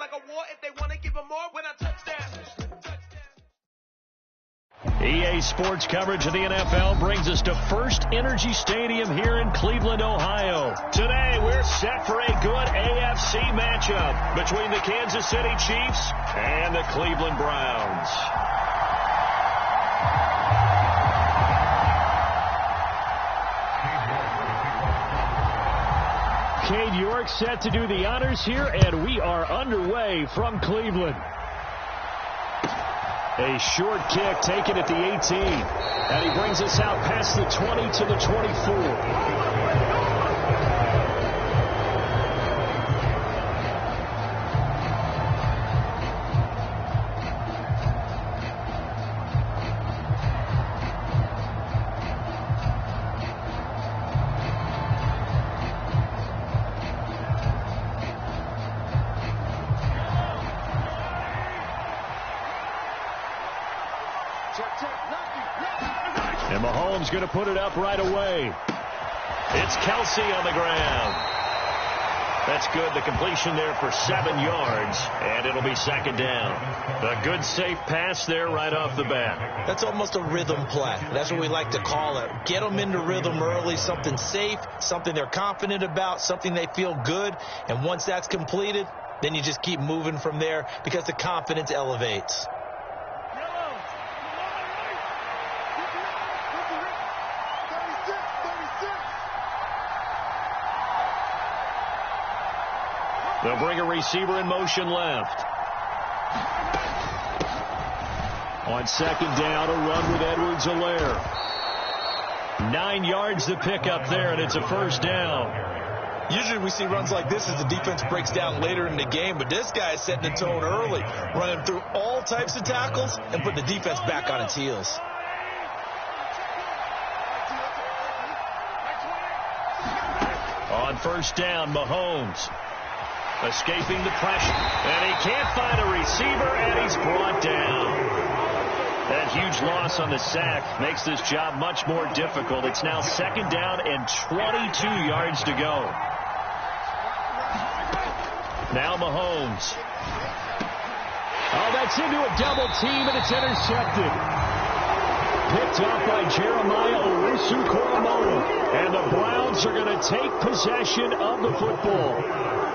like a war if they want to give them more when I touch down. EA Sports coverage of the NFL brings us to First Energy Stadium here in Cleveland, Ohio. Today, we're set for a good AFC matchup between the Kansas City Chiefs and the Cleveland Browns. Cade York set to do the honors here, and we are underway from Cleveland. A short kick taken at the 18. And he brings us out past the 20 to the 24. And Mahomes going to put it up right away. It's Kelsey on the ground. That's good. The completion there for 7 yards, and it'll be second down. A good, safe pass there right off the bat. That's almost a rhythm play. That's what we like to call it. Get them into rhythm early, something safe, something they're confident about, something they feel good. And once that's completed, then you just keep moving from there because the confidence elevates. They'll bring a receiver in motion left. On second down, a run with Edwards-Helaire. 9 yards to pick up there, and it's a first down. Usually we see runs like this as the defense breaks down later in the game, but this guy is setting the tone early, running through all types of tackles and putting the defense back on its heels. On first down, Mahomes. Escaping the pressure, and he can't find a receiver, and he's brought down. That huge loss on the sack makes this job much more difficult. It's now second down and 22 yards to go. Now Mahomes. Oh, that's into a double team, and it's intercepted. Picked off by Jeremiah Owusu-Koramoah. And the Browns are going to take possession of the football.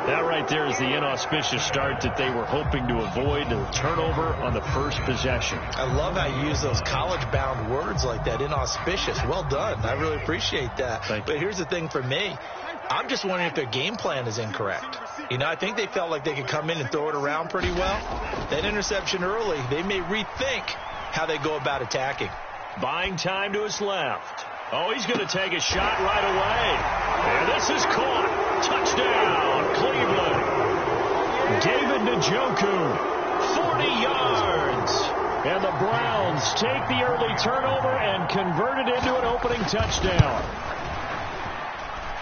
That right there is the inauspicious start that they were hoping to avoid, the turnover on the first possession. I love how you use those college-bound words like that, inauspicious. Well done. I really appreciate that. But here's the thing for me. I'm just wondering if their game plan is incorrect. You know, I think they felt like they could come in and throw it around pretty well. That interception early, they may rethink how they go about attacking. Buying time to his left. Oh, he's going to take a shot right away. And this is caught. Touchdown, Cleveland. David Njoku, 40 yards. And the Browns take the early turnover and convert it into an opening touchdown.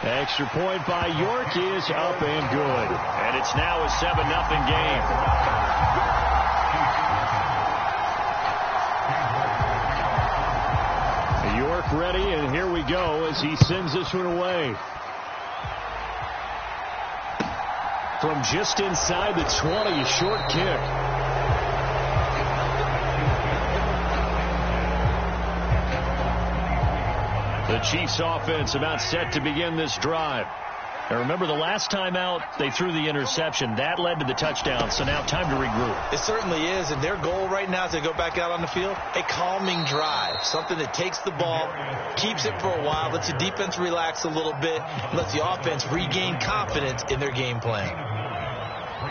Extra point by York is up and good. And it's now a 7-0 game. York ready, and here we go as he sends this one away. From just inside the 20, a short kick. The Chiefs offense about set to begin this drive. And remember, the last time out, they threw the interception. That led to the touchdown, so now time to regroup. It certainly is, and their goal right now as they go back out on the field, a calming drive, something that takes the ball, keeps it for a while, lets the defense relax a little bit, lets the offense regain confidence in their game plan.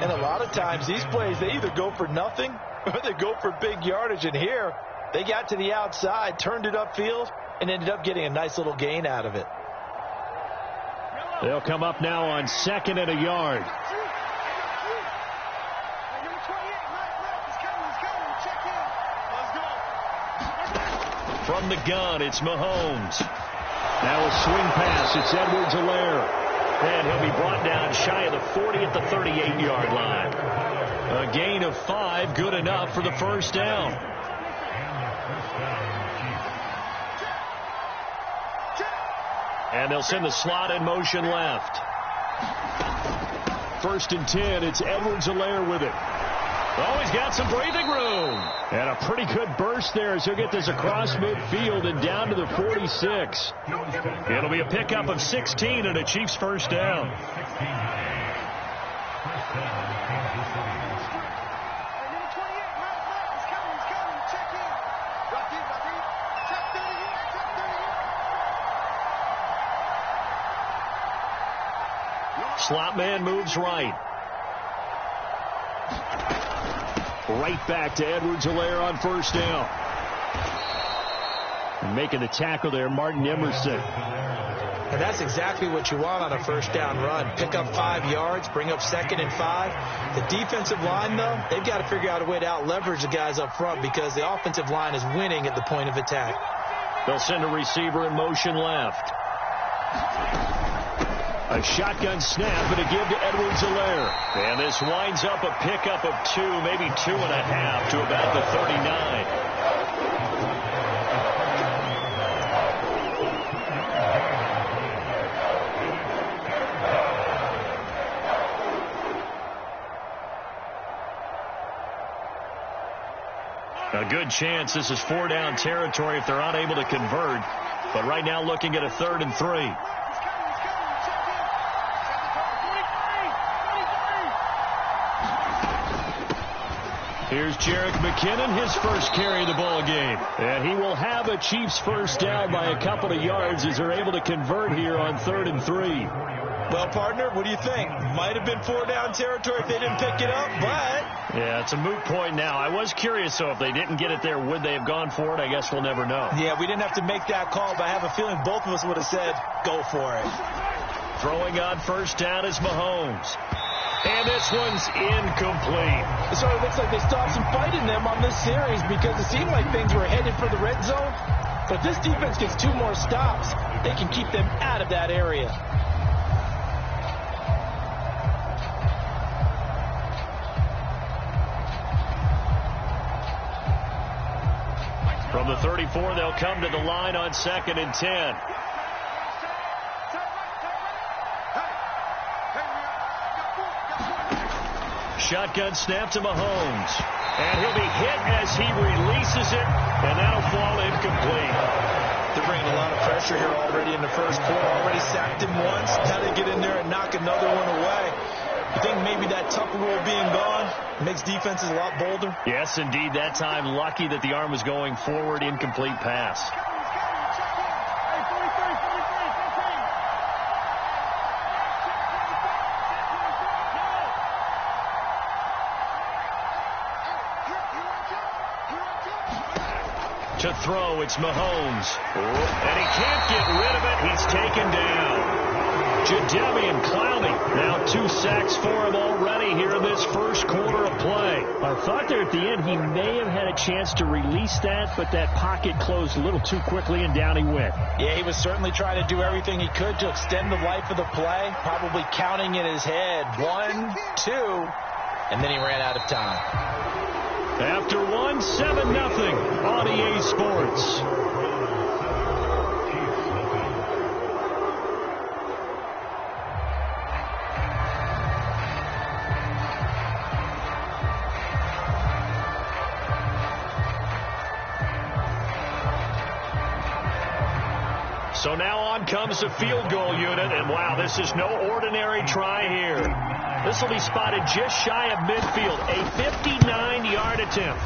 And a lot of times, these plays, they either go for nothing or they go for big yardage, and here, they got to the outside, turned it upfield, and ended up getting a nice little gain out of it. They'll come up now on second and a yard. From the gun, it's Mahomes. Now a swing pass. It's Edwards-Helaire. And he'll be brought down shy of the 40 at the 38-yard line. A gain of 5, good enough for the first down. And they'll send the slot in motion left. 1st and 10. It's Edwards-Helaire with it. Oh, he's got some breathing room. And a pretty good burst there as he'll get this across midfield and down to the 46. It'll be a pickup of 16 and a Chiefs first down. Slot man moves right. Right back to Edwards-Helaire on 1st down. And making the tackle there, Martin Emerson. And that's exactly what you want on a 1st down run. Pick up 5 yards, bring up 2nd and 5. The defensive line, though, they've got to figure out a way to out-leverage the guys up front because the offensive line is winning at the point of attack. They'll send a receiver in motion left. A shotgun snap and a give to Edwards-Helaire. And this winds up a pickup of 2, maybe 2.5 to about the 39. A good chance this is 4-down territory if they're unable to convert. But right now looking at a 3rd and 3. Here's Jerick McKinnon, his first carry of the ball game. And he will have a Chiefs first down by a couple of yards as they're able to convert here on 3rd and 3. Well, partner, what do you think? Might have been 4-down territory if they didn't pick it up, but... Yeah, it's a moot point now. I was curious, so if they didn't get it there, would they have gone for it? I guess we'll never know. Yeah, we didn't have to make that call, but I have a feeling both of us would have said, go for it. Throwing on 1st down is Mahomes. And this one's incomplete. So it looks like they stopped some fight in them on this series because it seemed like things were headed for the red zone. But if this defense gets 2 more stops, they can keep them out of that area. From the 34, they'll come to the line on 2nd and 10. Shotgun snap to Mahomes. And he'll be hit as he releases it, and that'll fall incomplete. They're bringing a lot of pressure here already in the first quarter. Already sacked him once. Now they get in there and knock another one away. I think maybe that Tucker rule being gone makes defenses a lot bolder. Yes, indeed. That time, lucky that the arm was going forward. Incomplete pass. To throw, it's Mahomes. And he can't get rid of it. He's taken down. Jadeveon Clowney, now 2 sacks for him already here in this first quarter of play. I thought there at the end he may have had a chance to release that, but that pocket closed a little too quickly and down he went. Yeah, he was certainly trying to do everything he could to extend the life of the play, probably counting in his head 1, 2, and then he ran out of time. After 1, 7-0 on EA Sports. So now on comes the field goal unit, and wow, this is no ordinary try here. This will be spotted just shy of midfield, a 59-yard attempt.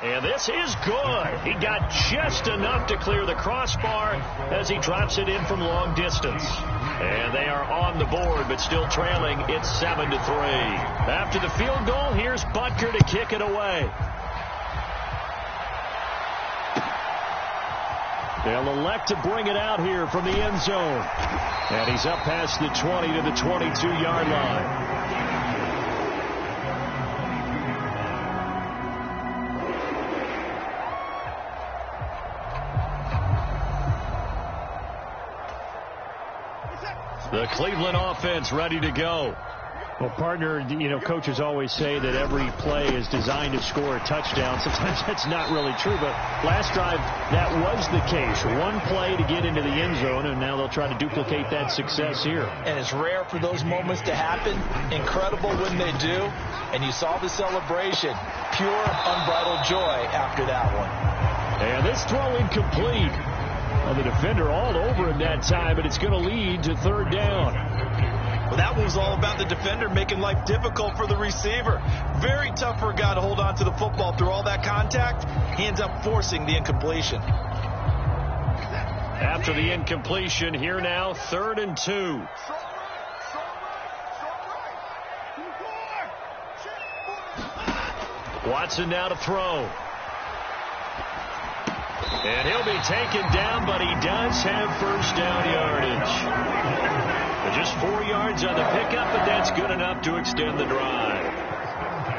And this is good. He got just enough to clear the crossbar as he drops it in from long distance. And they are on the board, but still trailing. It's 7-3. After the field goal, here's Butker to kick it away. They'll elect to bring it out here from the end zone. And he's up past the 20 to the 22-yard line. The Cleveland offense ready to go. Well, partner, you know, coaches always say that every play is designed to score a touchdown. Sometimes that's not really true, but last drive, that was the case. One play to get into the end zone, and now they'll try to duplicate that success here. And it's rare for those moments to happen. Incredible when they do. And you saw the celebration. Pure, unbridled joy after that one. And this throw incomplete. Well, the defender all over him that time, but it's going to lead to third down. Well, that was all about the defender making life difficult for the receiver. Very tough for a guy to hold on to the football through all that contact. He ends up forcing the incompletion. After the incompletion, here now, 3rd and 2. Watson now to throw. And he'll be taken down, but he does have first down yardage. Just 4 yards on the pickup, but that's good enough to extend the drive.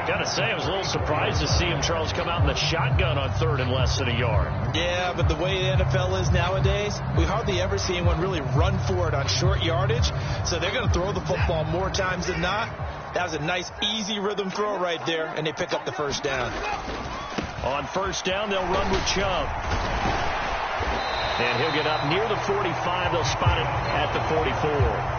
Gotta say, I was a little surprised to see him, Charles, come out in the shotgun on 3rd and less than a yard. Yeah, but the way the NFL is nowadays, we hardly ever see anyone really run for it on short yardage. So they're going to throw the football more times than not. That was a nice, easy rhythm throw right there, and they pick up the first down. On first down, they'll run with Chubb. And he'll get up near the 45. They'll spot it at the 44.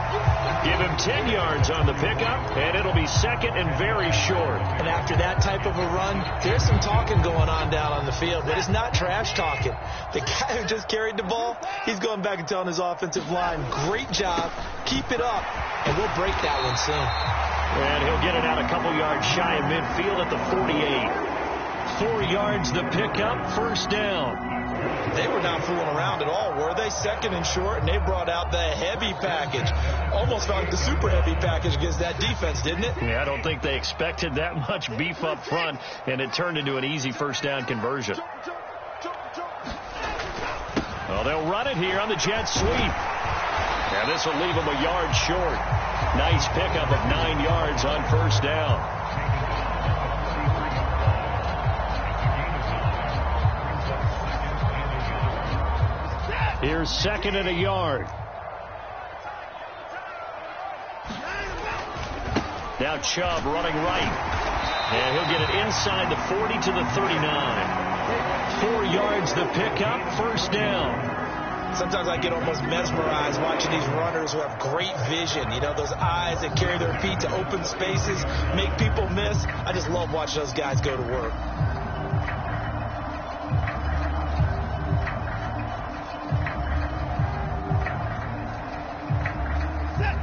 Give him 10 yards on the pickup, and it'll be second and very short. And after that type of a run, there's some talking going on down on the field, but it's not trash talking. The guy who just carried the ball, he's going back and telling his offensive line, great job, keep it up, and we'll break that one soon. And he'll get it out a couple yards shy of midfield at the 48. 4 yards the pickup, first down. They were not fooling around at all, were they? Second and short, and they brought out the heavy package. Almost felt like the super heavy package against that defense, didn't it? Yeah, I don't think they expected that much beef up front, and it turned into an easy first down conversion. Well, they'll run it here on the jet sweep. And this will leave them a yard short. Nice pickup of 9 yards on first down. Here's second and a yard. Now Chubb running right. And he'll get it inside the 40 to the 39. 4 yards the pickup, first down. Sometimes I get almost mesmerized watching these runners who have great vision. You know, those eyes that carry their feet to open spaces, make people miss. I just love watching those guys go to work.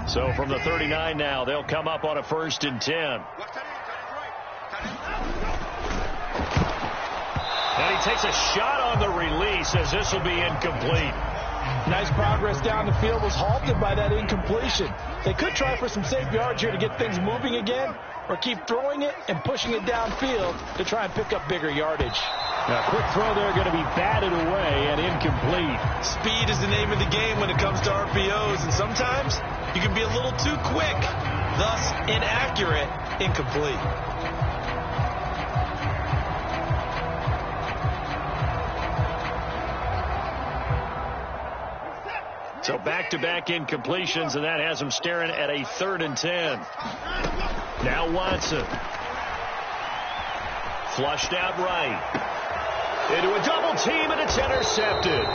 So from the 39 now, they'll come up on a 1st and 10. And he takes a shot on the release as this will be incomplete. Nice progress down the field, was halted by that incompletion. They could try for some safe yards here to get things moving again, or keep throwing it and pushing it downfield to try and pick up bigger yardage. Now, quick throw there, going to be batted away and incomplete. Speed is the name of the game when it comes to RPOs, and sometimes you can be a little too quick, thus inaccurate, incomplete. So back-to-back incompletions, and that has him staring at a 3rd and 10. Now Watson. Flushed out right. Into a double team, and it's intercepted.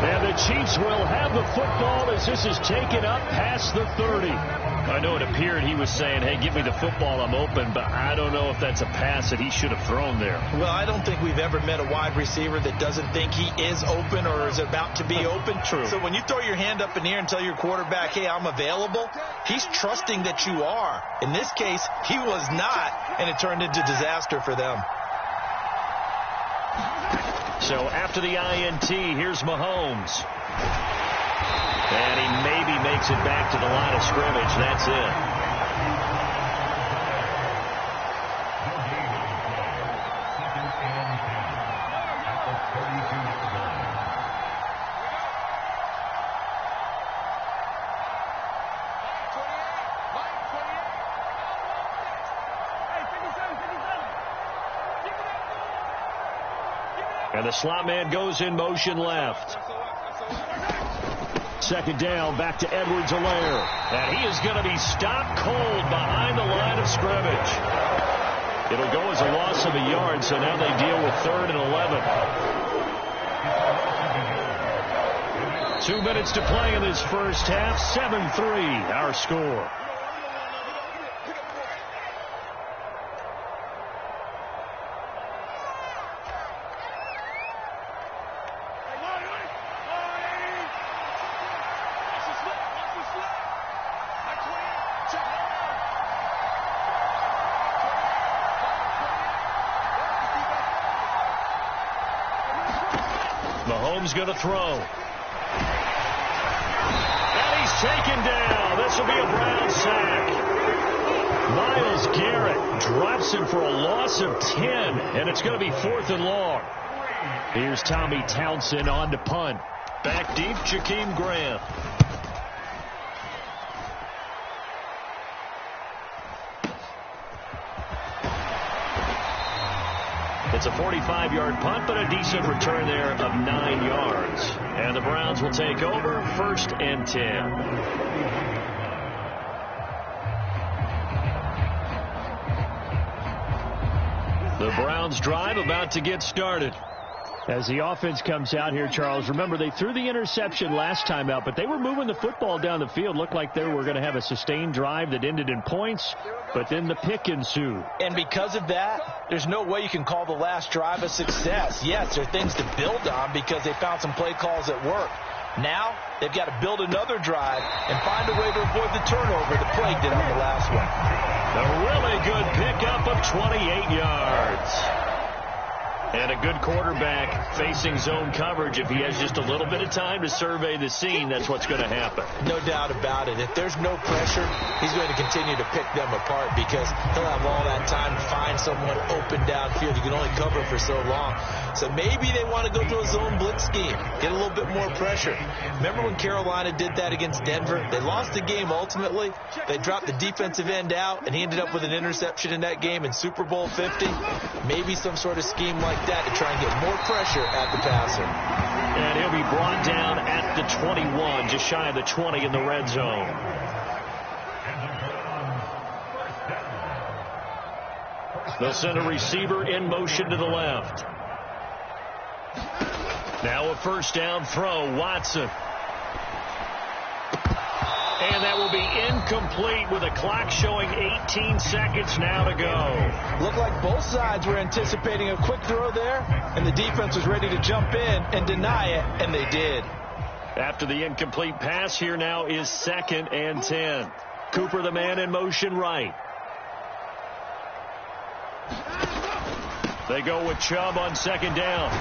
And the Chiefs will have the football as this is taken up past the 30. I know it appeared he was saying, hey, give me the football, I'm open, but I don't know if that's a pass that he should have thrown there. Well, I don't think we've ever met a wide receiver that doesn't think he is open or is about to be open. True. So when you throw your hand up in the air and tell your quarterback, hey, I'm available, he's trusting that you are. In this case, he was not, and it turned into disaster for them. So after the INT, here's Mahomes. And he maybe makes it back to the line of scrimmage. That's it. And the slot man goes in motion left. Second down, back to Edwards-Helaire. And he is going to be stopped cold behind the line of scrimmage. It'll go as a loss of a yard, so now they deal with 3rd and 11. 2 minutes to play in this first half. 7-3, our score. Mahomes going to throw. And he's taken down. This will be a Brown sack. Myles Garrett drops him for a loss of 10, and it's going to be 4th and long. Here's Tommy Townsend on to punt. Back deep, Jakeem Graham. It's a 45-yard punt, but a decent return there of 9 yards. And the Browns will take over 1st and 10. The Browns drive about to get started. As the offense comes out here, Charles, remember they threw the interception last time out, but they were moving the football down the field. Looked like they were going to have a sustained drive that ended in points, but then the pick ensued. And because of that, there's no way you can call the last drive a success. Yes, there are things to build on because they found some play calls that work. Now, they've got to build another drive and find a way to avoid the turnover that plagued it on the last one. A really good pickup of 28 yards. And a good quarterback facing zone coverage. If he has just a little bit of time to survey the scene, that's what's going to happen. No doubt about it. If there's no pressure, he's going to continue to pick them apart because he'll have all that time to find someone open downfield. You can only cover for so long. So maybe they want to go to a zone blitz scheme, get a little bit more pressure. Remember when Carolina did that against Denver? They lost the game ultimately. They dropped the defensive end out, and he ended up with an interception in that game in Super Bowl 50. Maybe some sort of scheme like that to try and get more pressure at the passer. And he'll be brought down at the 21, just shy of the 20 in the red zone. They'll send a receiver in motion to the left. Now a first down throw, Watson. And that will be incomplete with a clock showing 18 seconds now to go. Looked like both sides were anticipating a quick throw there, and the defense was ready to jump in and deny it, and they did. After the incomplete pass, here now is 2nd and 10. Cooper, the man in motion right. They go with Chubb on 2nd down.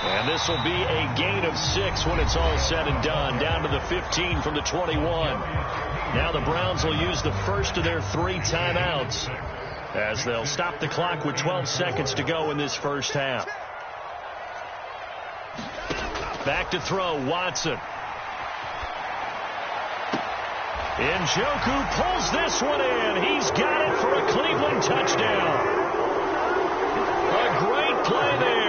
And this will be a gain of 6 when it's all said and done. Down to the 15 from the 21. Now the Browns will use the first of their 3 timeouts as they'll stop the clock with 12 seconds to go in this first half. Back to throw, Watson. Njoku pulls this one in. He's got it for a Cleveland touchdown. A great play there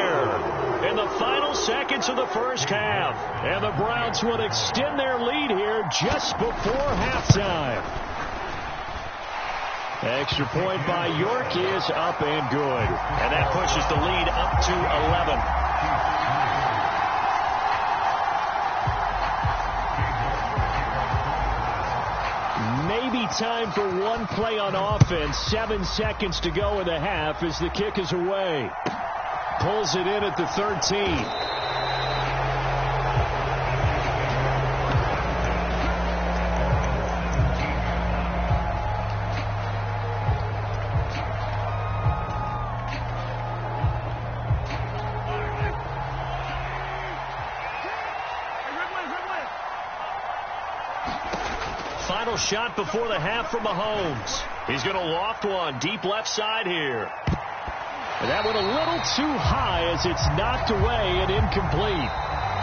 in the final seconds of the first half. And the Browns will extend their lead here just before halftime. Extra point by York is up and good. And that pushes the lead up to 11. Maybe time for one play on offense. 7 seconds to go in the half as the kick is away. Pulls it in at the 13. Final shot before the half from Mahomes. He's going to loft one deep left side here. And that went a little too high as it's knocked away and incomplete.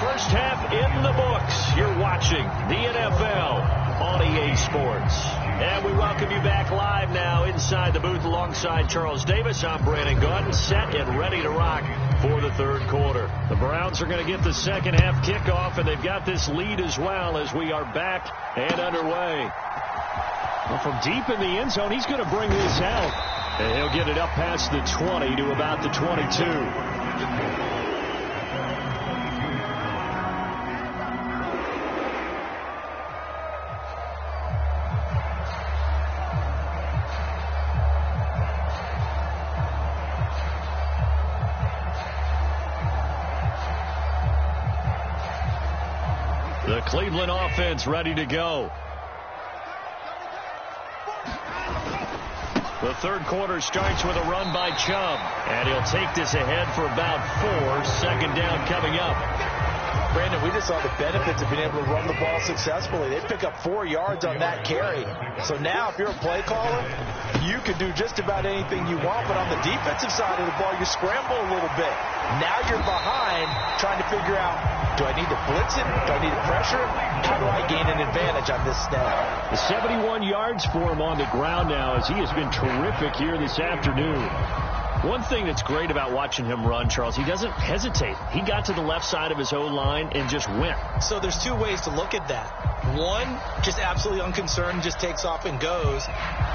First half in the books. You're watching the NFL on EA Sports. And we welcome you back live now inside the booth alongside Charles Davis. I'm Brandon Gordon, set and ready to rock for the third quarter. The Browns are going to get the second half kickoff, and they've got this lead as well as we are back and underway. Well, from deep in the end zone, he's going to bring this out. And he'll get it up past the 20 to about the 22. The Cleveland offense ready to go. The third quarter starts with a run by Chubb, and he'll take this ahead for about 4. Second down coming up. Brandon, we just saw the benefits of being able to run the ball successfully. They pick up 4 yards on that carry. So now if you're a play caller, you can do just about anything you want, but on the defensive side of the ball, you scramble a little bit. Now you're behind trying to figure out, do I need to blitz it? Do I need to pressure it? How do I gain an advantage on this snap? The 71 yards for him on the ground now as he has been terrific here this afternoon. One thing that's great about watching him run, Charles, he doesn't hesitate. He got to the left side of his O-line and just went. So there's 2 ways to look at that. One, just absolutely unconcerned, just takes off and goes.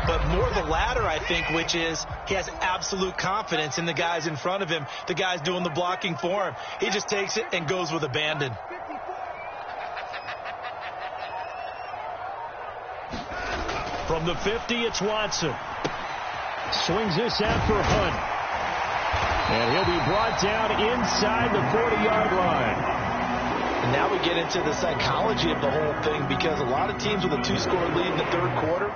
But more the latter, I think, which is he has absolute confidence in the guys in front of him, the guys doing the blocking for him. He just takes it and goes with abandon. From the 50, it's Watson. Swings this out for Hunt. And he'll be brought down inside the 40-yard line. And now we get into the psychology of the whole thing, because a lot of teams with a 2-score lead in the third quarter,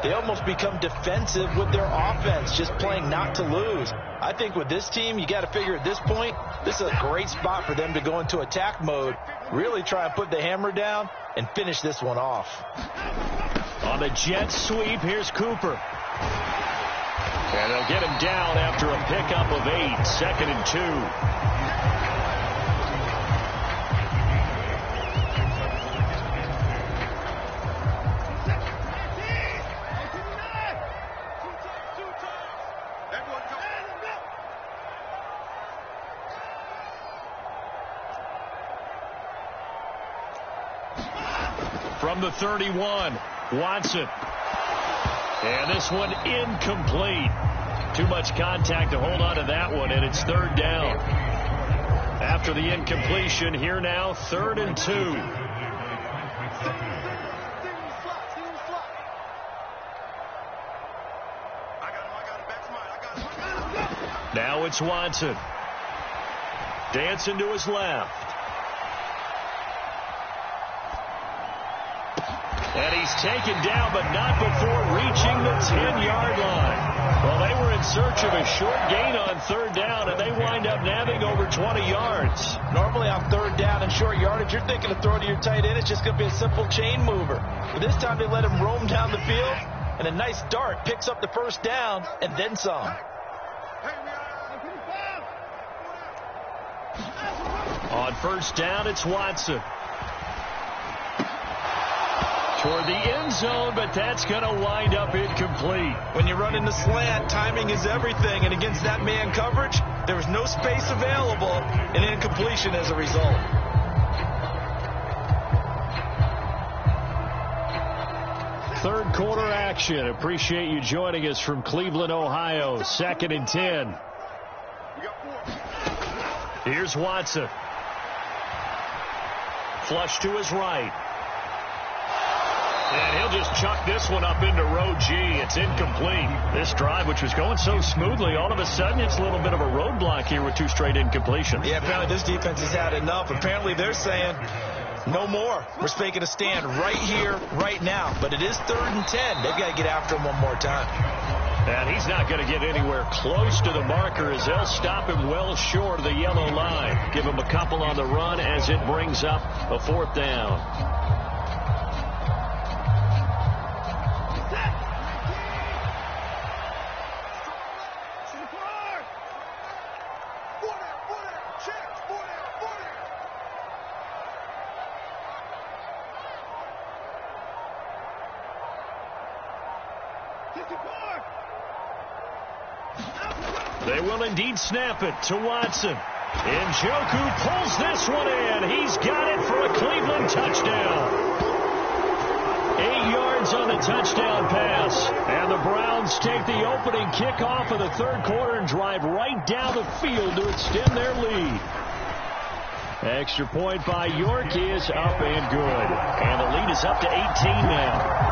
they almost become defensive with their offense, just playing not to lose. I think with this team, you got to figure at this point, this is a great spot for them to go into attack mode, really try and put the hammer down and finish this one off. On the jet sweep, here's Cooper. And they'll get him down after a pickup of 8, 2nd and 2. From the 31, Watson. And this one incomplete. Too much contact to hold on to that one, and it's 3rd down. After the incompletion, here now, 3rd and 2. Now it's Watson. Dancing to his left. And he's taken down, but not before reaching the 10-yard line. Well, they were in search of a short gain on 3rd down, and they wind up nabbing over 20 yards. Normally on 3rd down and short yardage, you're thinking of throwing to your tight end. It's just going to be a simple chain mover. But this time they let him roam down the field, and a nice dart picks up the 1st down and then some. On 1st down, it's Watson. Toward the end zone, but that's going to wind up incomplete. When you run into slant, timing is everything, and against that man coverage, there was no space available, and incompletion as a result. Third quarter action. Appreciate you joining us from Cleveland, Ohio. 2nd and 10. Here's Watson. Flush to his right. And he'll just chuck this one up into row G. It's incomplete. This drive, which was going so smoothly, all of a sudden it's a little bit of a roadblock here with 2 straight incompletions. Yeah, apparently this defense has had enough. Apparently they're saying, no more. We're making a stand right here, right now. But it is 3rd and 10. They've got to get after him one more time. And he's not going to get anywhere close to the marker as they'll stop him well short of the yellow line. Give him a couple on the run as it brings up a 4th down. They will indeed snap it to Watson. Njoku pulls this one in. He's got it for a Cleveland touchdown. 8 yards on the touchdown pass. And the Browns take the opening kickoff of the third quarter and drive right down the field to extend their lead. Extra point by York is up and good. And the lead is up to 18 now.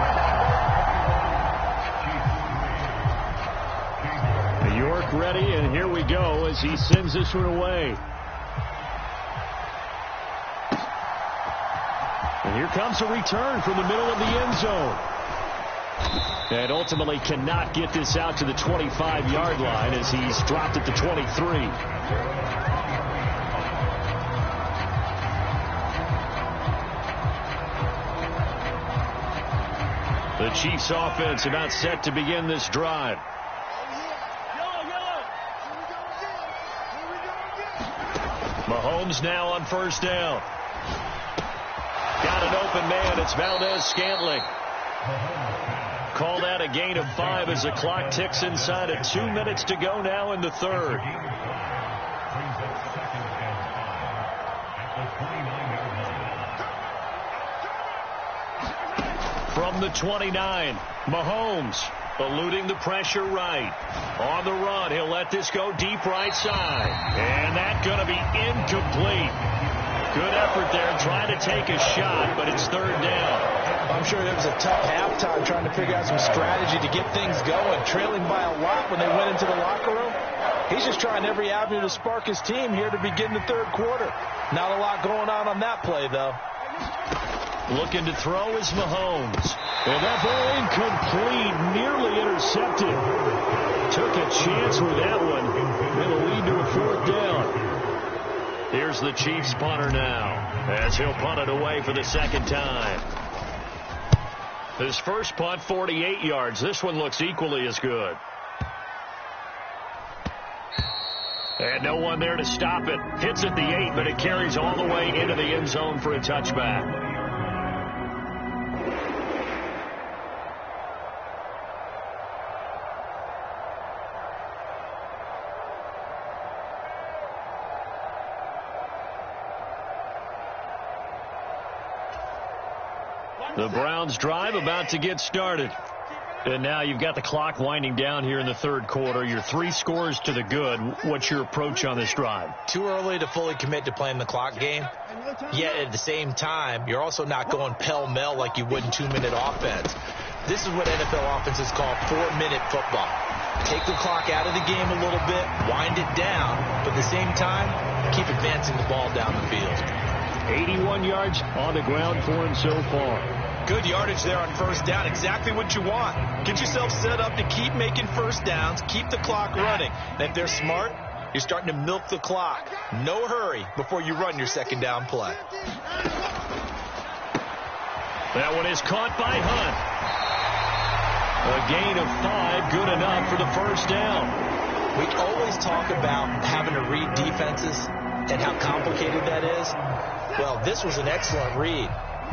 York ready, and here we go as he sends this one away. And here comes a return from the middle of the end zone. And ultimately cannot get this out to the 25-yard line as he's dropped at the 23. The Chiefs offense about set to begin this drive. Mahomes now on first down. Got an open man. It's Valdez-Scantling. Call that a gain of 5 as the clock ticks inside of 2 minutes to go now in the third. From the 29, Mahomes eluding the pressure right. On the run, he'll let this go deep right side. And that's going to be incomplete. Good effort there trying to take a shot, but it's third down. I'm sure there was a tough halftime trying to figure out some strategy to get things going, trailing by a lot when they went into the locker room. He's just trying every avenue to spark his team here to begin the third quarter. Not a lot going on that play, though. Looking to throw is Mahomes. And that ball incomplete, nearly intercepted. Took a chance with that one. It'll lead to a fourth down. Here's the Chiefs punter now, as he'll punt it away for the second time. His first punt, 48 yards. This one looks equally as good. And no one there to stop it. Hits at the 8, but it carries all the way into the end zone for a touchback. The Browns drive about to get started. And now you've got the clock winding down here in the third quarter. Your 3 scores to the good. What's your approach on this drive? Too early to fully commit to playing the clock game. Yet at the same time, you're also not going pell-mell like you would in 2-minute offense. This is what NFL offenses call 4-minute football. Take the clock out of the game a little bit, wind it down, but at the same time, keep advancing the ball down the field. 81 yards on the ground for him so far. Good yardage there on first down. Exactly what you want. Get yourself set up to keep making first downs. Keep the clock running. And if they're smart, you're starting to milk the clock. No hurry before you run your second down play. That one is caught by Hunt. A gain of 5, good enough for the first down. We always talk about having to read defenses and how complicated that is. Well, this was an excellent read.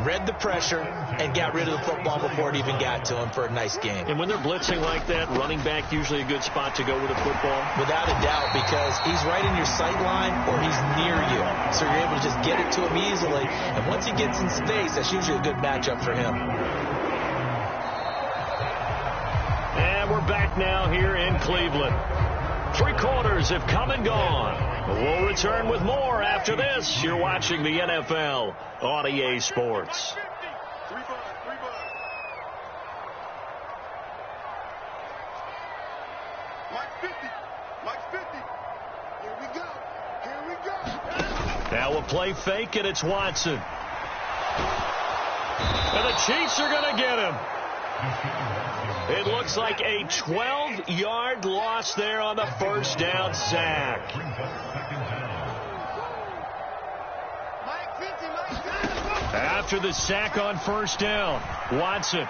Read the pressure and got rid of the football before it even got to him for a nice game. And when they're blitzing like that, running back usually a good spot to go with a football? Without a doubt, because he's right in your sight line or he's near you. So you're able to just get it to him easily. And once he gets in space, that's usually a good matchup for him. And we're back now here in Cleveland. 3 quarters have come and gone. We'll return with more after this. You're watching the NFL on EA Sports. Now a play fake, and it's Watson. And the Chiefs are going to get him. It looks like a 12-yard loss there on the first down sack. After the sack on first down, Watson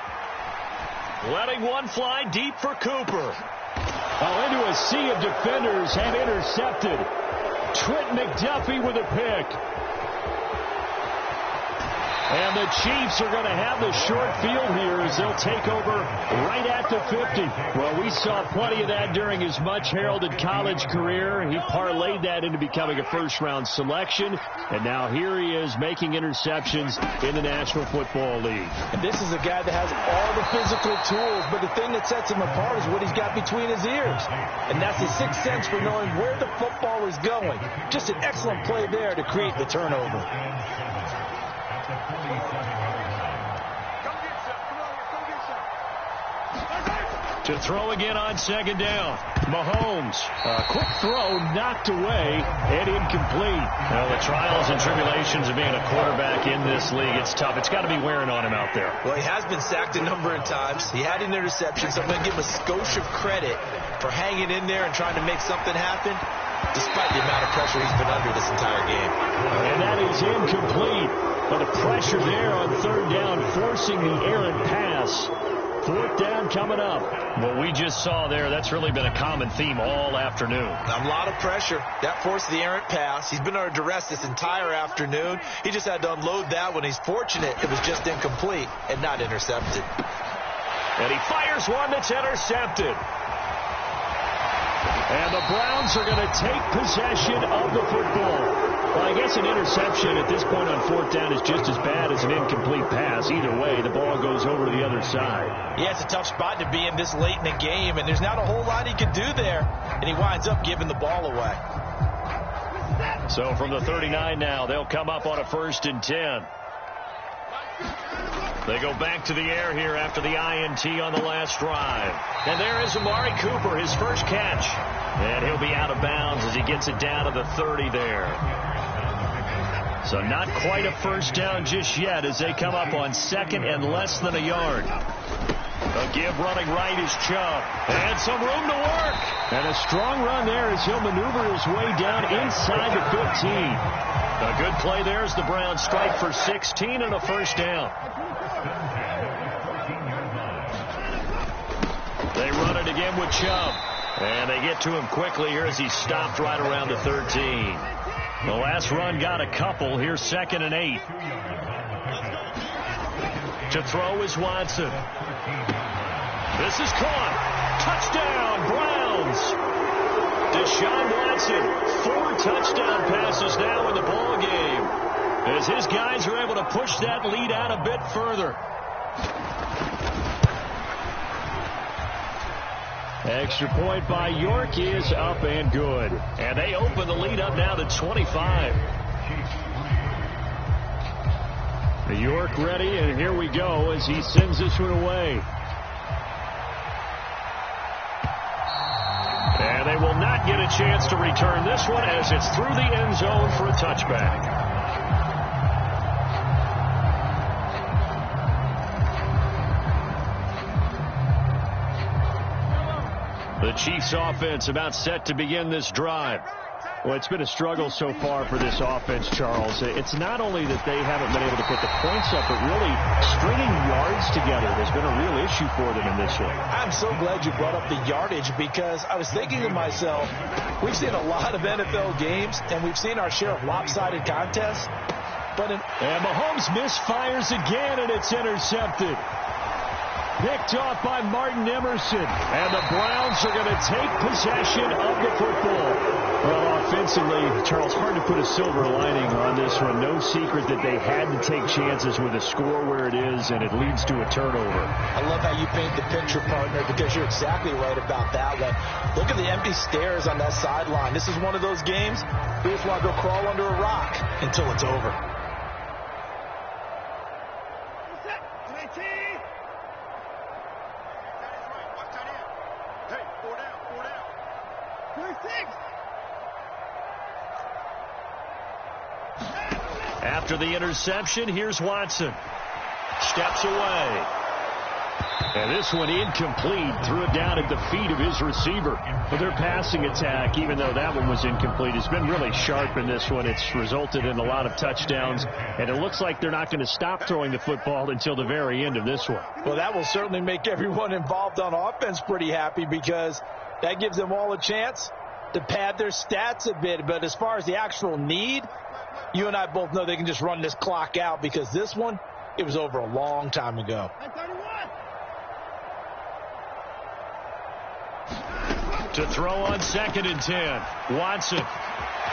letting one fly deep for Cooper. Into a sea of defenders and intercepted. Trent McDuffie with a pick. And the Chiefs are going to have the short field here as they'll take over right at the 50. Well, we saw plenty of that during his much-heralded college career. He parlayed that into becoming a first-round selection. And now here he is making interceptions in the National Football League. And this is a guy that has all the physical tools, but the thing that sets him apart is what he's got between his ears. And that's his sixth sense for knowing where the football is going. Just an excellent play there to create the turnover. To throw again on second down. Mahomes. Quick throw, knocked away, and incomplete. Well, the trials and tribulations of being a quarterback in this league, it's tough. It's got to be wearing on him out there. Well, he has been sacked a number of times. He had an interception, so I'm going to give him a skosh of credit for hanging in there and trying to make something happen, despite the amount of pressure he's been under this entire game. And that is incomplete. But the pressure there on third down, forcing the errant pass. Fourth down coming up. What we just saw there, that's really been a common theme all afternoon. A lot of pressure. That forced the errant pass. He's been under duress this entire afternoon. He just had to unload that one. He's fortunate it was just incomplete and not intercepted. And he fires one that's intercepted. And the Browns are going to take possession of the football. Well, I guess an interception at this point on fourth down is just as bad as an incomplete pass. Either way, the ball goes over to the other side. Yeah, it's a tough spot to be in this late in the game, and there's not a whole lot he can do there. And he winds up giving the ball away. So from the 39 now, they'll come up on a 1st and 10. They go back to the air here after the INT on the last drive. And there is Amari Cooper, his first catch. And he'll be out of bounds as he gets it down to the 30 there. So not quite a first down just yet as they come up on second and less than a yard. A give running right is Chubb. And some room to work. And a strong run there as he'll maneuver his way down inside the 15. A good play there as the Browns strike for 16 and a first down. They run it again with Chubb. And they get to him quickly here as he stopped right around the 13. The last run got a couple. Here's 2nd and 8. To throw is Watson. This is caught. Touchdown, Browns. Deshaun Watson, 4 touchdown passes now in the ball game as his guys are able to push that lead out a bit further. Extra point by York is up and good. And they open the lead up now to 25. York ready, and here we go as he sends this one away. And they will not get a chance to return this one as it's through the end zone for a touchback. The Chiefs offense about set to begin this drive. Well, it's been a struggle so far for this offense, Charles. It's not only that they haven't been able to put the points up, but really stringing yards together has been a real issue for them in this one. I'm so glad you brought up the yardage because I was thinking to myself, we've seen a lot of NFL games, and we've seen our share of lopsided contests. And Mahomes misfires again, and it's intercepted. Picked off by Martin Emerson. And the Browns are going to take possession of the football. Well, offensively, Charles, hard to put a silver lining on this one. No secret that they had to take chances with a score where it is, and it leads to a turnover. I love how you paint the picture, partner, because you're exactly right about that one. Look at the empty stairs on that sideline. This is one of those games we just want to go crawl under a rock until it's over. After the interception, here's Watson. Steps away. And this one incomplete. Threw it down at the feet of his receiver. But their passing attack, even though that one was incomplete, has been really sharp in this one. It's resulted in a lot of touchdowns. And it looks like they're not going to stop throwing the football until the very end of this one. Well, that will certainly make everyone involved on offense pretty happy because that gives them all a chance to pad their stats a bit. But as far as the actual need, you and I both know they can just run this clock out because this one it was over a long time ago. To throw on 2nd and 10. Watson.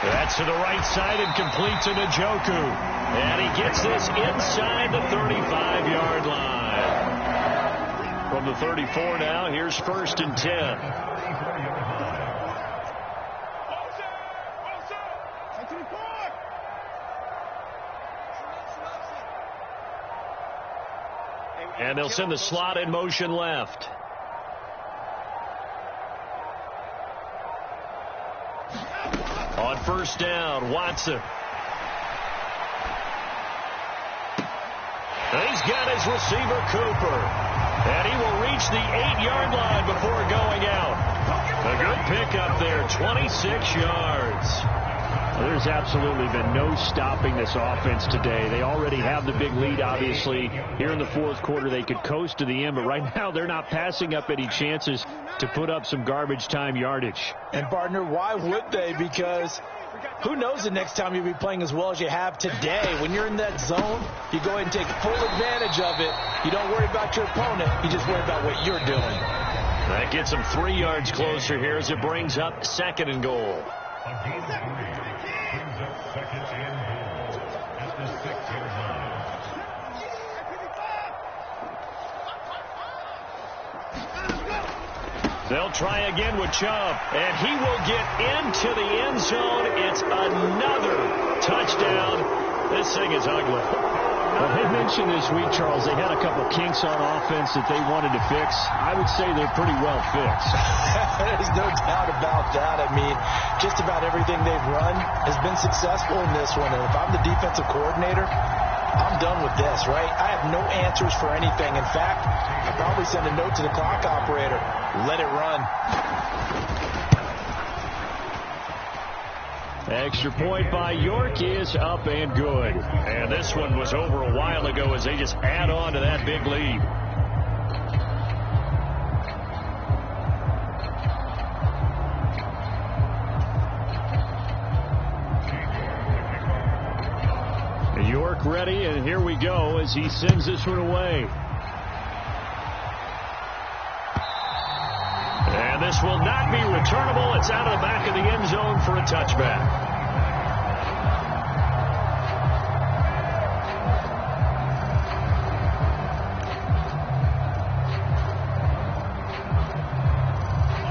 That's to the right side and complete to Njoku. And he gets this inside the 35-yard line. From the 34 now, here's 1st and 10. And they'll send the slot in motion left. On 1st down, Watson. And he's got his receiver, Cooper. And he will reach the 8-yard line before going out. A good pickup there, 26 yards. Well, there's absolutely been no stopping this offense today. They already have the big lead, obviously. Here in the 4th quarter, they could coast to the end, but right now they're not passing up any chances to put up some garbage time yardage. And, partner, why would they? Because who knows the next time you'll be playing as well as you have today. When you're in that zone, you go ahead and take full advantage of it. You don't worry about your opponent. You just worry about what you're doing. That gets them 3 yards closer here as it brings up 2nd and goal. They'll try again with Chubb, and he will get into the end zone. It's another touchdown. This thing is ugly. Well, they mentioned this week, Charles, they had a couple kinks on offense that they wanted to fix. I would say they're pretty well fixed. There's no doubt about that. I mean, just about everything they've run has been successful in this one. And if I'm the defensive coordinator, I'm done with this, right? I have no answers for anything. In fact, I'll probably send a note to the clock operator. Let it run. Extra point by York is up and good. And this one was over a while ago as they just add on to that big lead. York ready, and here we go as he sends this one away. And this will not be returnable. It's out of the back of the end zone for a touchback.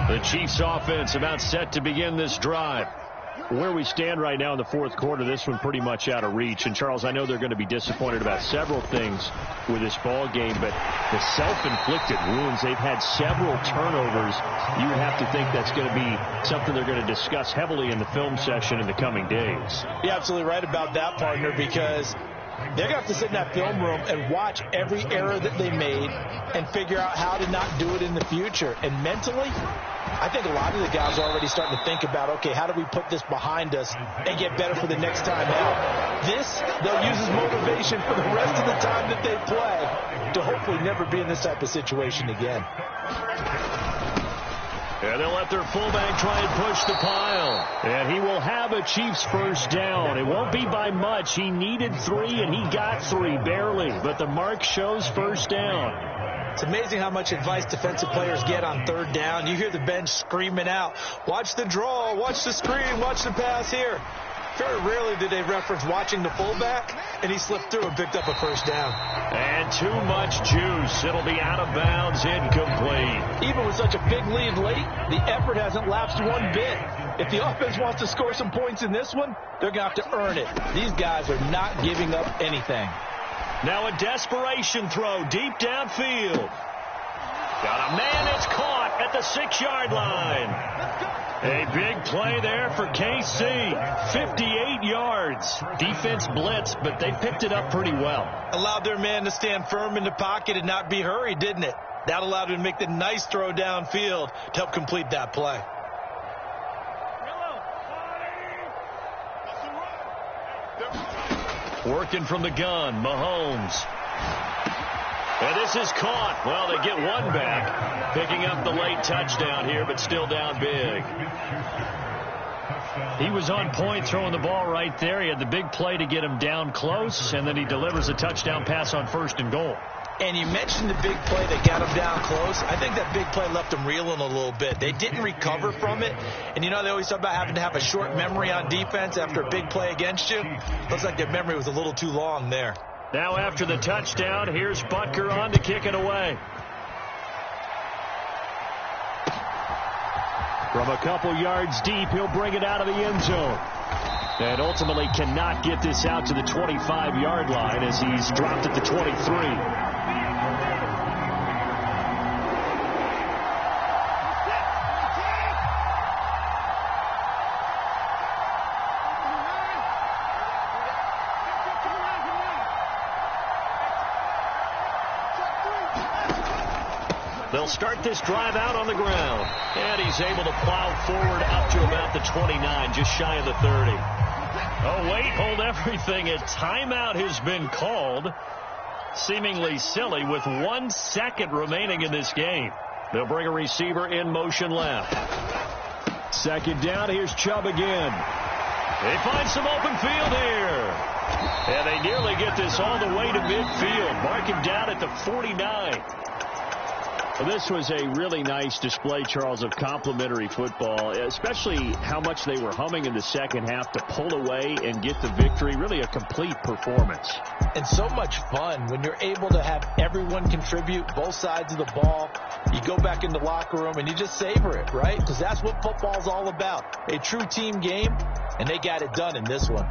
The Chiefs offense about set to begin this drive. Where we stand right now in the 4th quarter, this one pretty much out of reach. And, Charles, I know they're going to be disappointed about several things with this ball game, but the self-inflicted wounds, they've had several turnovers. You would have to think that's going to be something they're going to discuss heavily in the film session in the coming days. You're absolutely right about that, partner, because they're going to have to sit in that film room and watch every error that they made and figure out how to not do it in the future. And mentally, I think a lot of the guys are already starting to think about, okay, how do we put this behind us and get better for the next time out? This, they'll use as motivation for the rest of the time that they play to hopefully never be in this type of situation again. And they'll let their fullback try and push the pile. And he will have a Chiefs first down. It won't be by much. He needed 3, and he got 3, barely. But the mark shows first down. It's amazing how much advice defensive players get on 3rd down. You hear the bench screaming out, watch the draw, watch the screen, watch the pass here. Very rarely do they reference watching the fullback, and he slipped through and picked up a first down. And too much juice. It'll be out of bounds, incomplete. Even with such a big lead late, the effort hasn't lapsed one bit. If the offense wants to score some points in this one, they're going to have to earn it. These guys are not giving up anything. Now a desperation throw deep downfield. Got a man that's caught at the 6-yard line. A big play there for KC. 58 yards. Defense blitzed, but they picked it up pretty well. Allowed their man to stand firm in the pocket and not be hurried, didn't it? That allowed him to make the nice throw downfield to help complete that play. Working from the gun, Mahomes. And this is caught. Well, they get one back. Picking up the late touchdown here, but still down big. He was on point throwing the ball right there. He had the big play to get him down close, and then he delivers a touchdown pass on 1st and goal. And you mentioned the big play that got him down close. I think that big play left him reeling a little bit. They didn't recover from it. And, you know, they always talk about having to have a short memory on defense after a big play against you. Looks like their memory was a little too long there. Now after the touchdown, here's Butker on to kick it away. From a couple yards deep, he'll bring it out of the end zone. And ultimately cannot get this out to the 25-yard line as he's dropped at the 23. They'll start this drive out on the ground. And he's able to plow forward up to about the 29, just shy of the 30. Oh, wait, hold everything. A timeout has been called. Seemingly silly with 1 second remaining in this game. They'll bring a receiver in motion left. 2nd down, here's Chubb again. They find some open field here. And they nearly get this all the way to midfield. Mark him down at the 49. Well, this was a really nice display, Charles, of complimentary football, especially how much they were humming in the second half to pull away and get the victory. Really a complete performance. And so much fun when you're able to have everyone contribute, both sides of the ball. You go back in the locker room and you just savor it, right? Because that's what football's all about. A true team game, and they got it done in this one.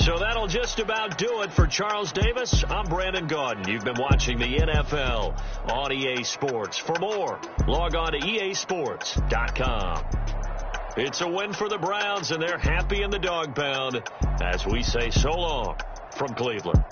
So that'll just about do it for Charles Davis. I'm Brandon Gaudin. You've been watching the NFL on EA Sports. For more, log on to easports.com. It's a win for the Browns, and they're happy in the dog pound as we say so long from Cleveland.